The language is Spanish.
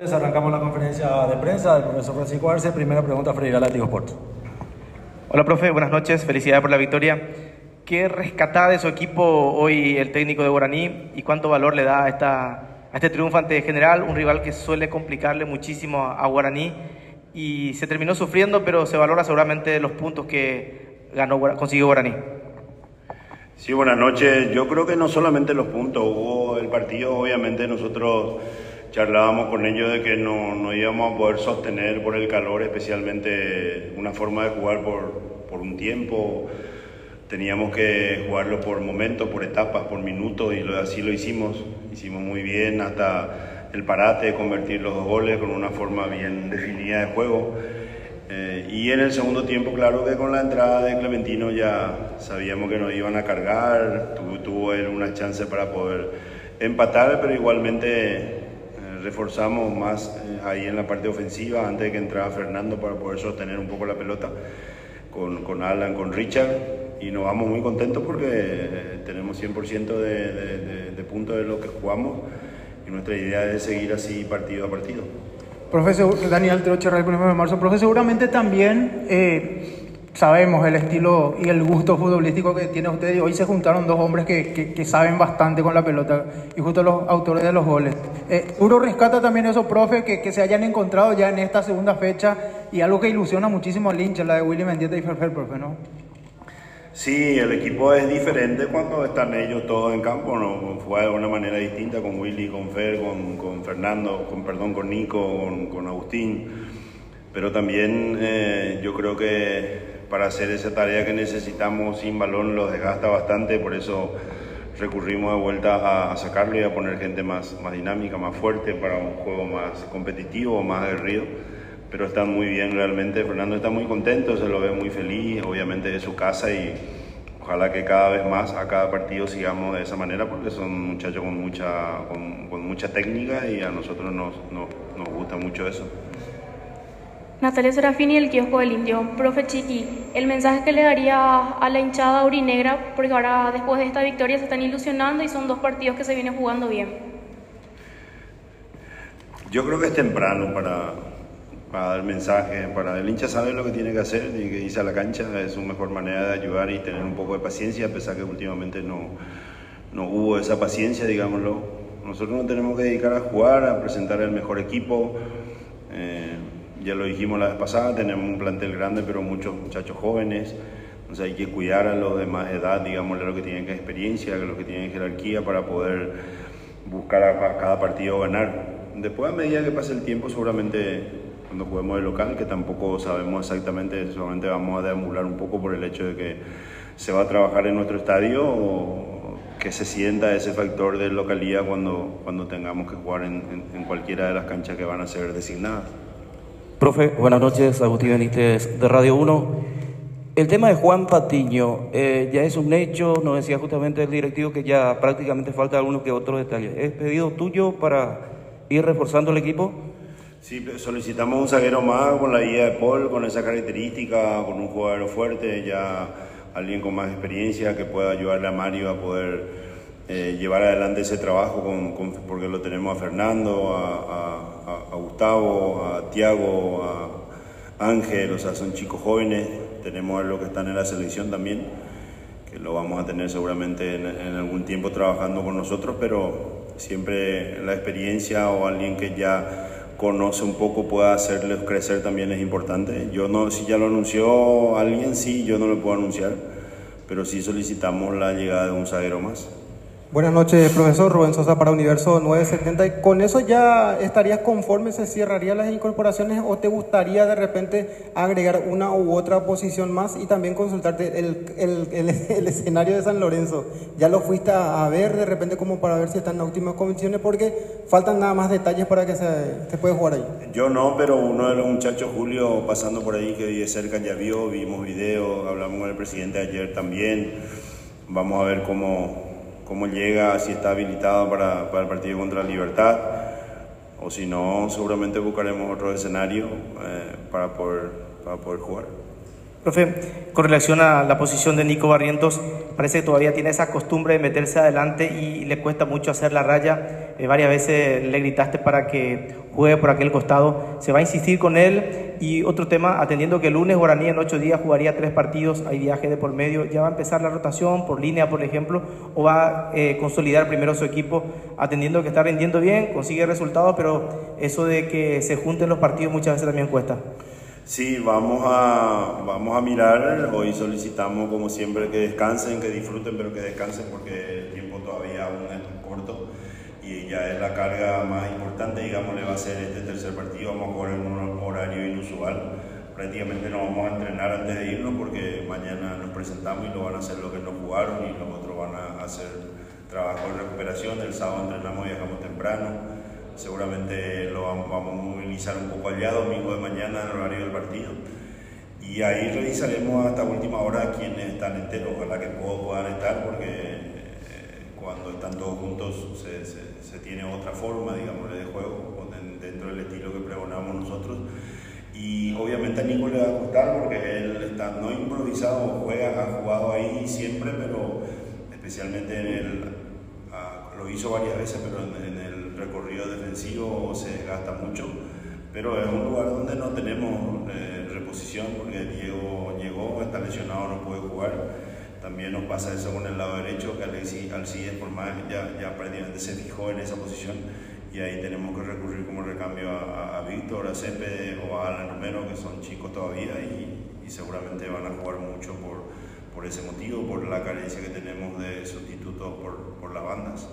Arrancamos la conferencia de prensa del profesor Francisco Arce. Primera pregunta, Freire Latigo Sport. Hola, profe, buenas noches, felicidades por la victoria. ¿Qué rescata de su equipo hoy el técnico de Guaraní y cuánto valor le da a este triunfo ante General, un rival que suele complicarle muchísimo a Guaraní y se terminó sufriendo, pero se valora seguramente los puntos que consiguió Guaraní? Sí, buenas noches. Yo creo que no solamente los puntos, hubo el partido, obviamente nosotros charlábamos con ellos de que no íbamos a poder sostener por el calor, especialmente una forma de jugar por un tiempo. Teníamos que jugarlo por momentos, por etapas, por minutos, y así lo hicimos. Hicimos muy bien hasta el parate, convertir los 2 goles con una forma bien definida de juego. Y en el segundo tiempo, claro que con la entrada de Clementino ya sabíamos que nos iban a cargar. Tuvo él una chance para poder empatar, pero igualmente reforzamos más ahí en la parte ofensiva antes de que entrara Fernando para poder sostener un poco la pelota con Alan, con Richard, y nos vamos muy contentos porque tenemos 100% de puntos de lo que jugamos y nuestra idea es seguir así partido a partido. Profesor Daniel Troche, el 1 de marzo. Profe, seguramente también sabemos el estilo y el gusto futbolístico que tiene usted, y hoy se juntaron 2 hombres que saben bastante con la pelota y justo los autores de los goles. Uno rescata también eso, profe, que se hayan encontrado ya en esta segunda fecha, y algo que ilusiona muchísimo al hincha, la de Willy Mendieta y Ferfer, profe, ¿no? Sí, el equipo es diferente cuando están ellos todos en campo, ¿no? Juega de una manera distinta con Willy, con Fer, con Fernando, con Nico, con Agustín. Pero también yo creo que para hacer esa tarea que necesitamos sin balón los desgasta bastante, por eso recurrimos de vuelta a sacarlo y a poner gente más dinámica, más fuerte para un juego más competitivo, más aguerrido. Pero están muy bien realmente. Fernando está muy contento, se lo ve muy feliz, obviamente de su casa, y ojalá que cada vez más a cada partido sigamos de esa manera, porque son muchachos con mucha técnica y a nosotros nos gusta mucho eso. Natalia Serafini, El Kiosco del Indio. Profe Chiqui, el mensaje que le daría a la hinchada aurinegra, porque ahora después de esta victoria se están ilusionando y son 2 partidos que se vienen jugando bien. Yo creo que es temprano para dar mensajes. El hincha sabe lo que tiene que hacer y que irse a la cancha es su mejor manera de ayudar y tener un poco de paciencia, a pesar que últimamente no hubo esa paciencia, digámoslo. Nosotros nos tenemos que dedicar a jugar, a presentar el mejor equipo. Ya lo dijimos la vez pasada, tenemos un plantel grande, pero muchos muchachos jóvenes. Entonces hay que cuidar a los de más edad, digámosle, los que tienen experiencia, los que tienen jerarquía, para poder buscar a cada partido ganar. Después, a medida que pase el tiempo, seguramente cuando juguemos de local, que tampoco sabemos exactamente, solamente vamos a deambular un poco por el hecho de que se va a trabajar en nuestro estadio, o que se sienta ese factor de localidad cuando tengamos que jugar en cualquiera de las canchas que van a ser designadas. Profe, buenas noches, Agustín Benítez de Radio 1. El tema de Juan Patiño ya es un hecho, nos decía justamente el directivo que ya prácticamente falta algunos que otros detalles. ¿Es pedido tuyo para ir reforzando el equipo? Sí, solicitamos un zaguero más con la guía de Paul, con esa característica, con un jugador fuerte, ya alguien con más experiencia que pueda ayudarle a Mario a poder llevar adelante ese trabajo, porque lo tenemos a Fernando, a Gustavo, a Tiago, a Ángel, o sea, son chicos jóvenes. Tenemos a los que están en la selección también, que lo vamos a tener seguramente en algún tiempo trabajando con nosotros, pero siempre la experiencia o alguien que ya conoce un poco pueda hacerles crecer también es importante. Si ya lo anunció alguien, sí, yo no lo puedo anunciar, pero sí solicitamos la llegada de un zaguero más. Buenas noches, profesor. Rubén Sosa para Universo 970. ¿Y con eso ya estarías conforme, se cerrarían las incorporaciones, o te gustaría de repente agregar una u otra posición más? Y también consultarte el escenario de San Lorenzo. ¿Ya lo fuiste a ver de repente como para ver si están en óptimas condiciones? Porque faltan nada más detalles para que se pueda jugar ahí. Yo no, pero uno de los muchachos, Julio, pasando por ahí, que vive cerca, ya vimos videos, hablamos con el presidente ayer también. Vamos a ver cómo llega, si está habilitado para el partido contra Libertad, o si no, seguramente buscaremos otro escenario para poder jugar. Profe, con relación a la posición de Nico Barrientos, parece que todavía tiene esa costumbre de meterse adelante y le cuesta mucho hacer la raya. Varias veces le gritaste para que juegue por aquel costado. ¿Se va a insistir con él? Y otro tema, atendiendo que el lunes Guaraní en 8 días jugaría 3 partidos, hay viaje de por medio, ¿ya va a empezar la rotación por línea, por ejemplo, o va a consolidar primero su equipo, atendiendo que está rindiendo bien, consigue resultados, pero eso de que se junten los partidos muchas veces también cuesta? Sí, vamos a mirar. Hoy solicitamos, como siempre, que descansen, que disfruten, pero que descansen porque el tiempo todavía aún es corto y ya es la carga más importante, digamos, le va a ser este tercer partido. Vamos a jugar en un horario inusual. Prácticamente no vamos a entrenar antes de irnos porque mañana nos presentamos y lo van a hacer los que no jugaron y los otros van a hacer trabajo de recuperación. El sábado entrenamos, viajamos temprano. Seguramente lo vamos a movilizar un poco allá, domingo de mañana en el horario del partido. Y ahí revisaremos hasta última hora quiénes están enteros. Ojalá que puedan estar porque cuando están todos juntos se tiene otra forma, digamos, de juego dentro del estilo que pregonamos nosotros. Y obviamente a Nico le va a costar porque él está no improvisado, ha jugado ahí siempre, pero especialmente lo hizo varias veces, pero en el recorrido defensivo se desgasta mucho. Pero es un lugar donde no tenemos reposición porque Diego llegó, está lesionado, no puede jugar. También nos pasa eso con el lado derecho, que Alcides por más ya prácticamente se fijó en esa posición y ahí tenemos que recurrir como recambio a Víctor, a Céspedes o a Alan Romero, que son chicos todavía y seguramente van a jugar mucho por ese motivo, por la carencia que tenemos de sustitutos por las bandas.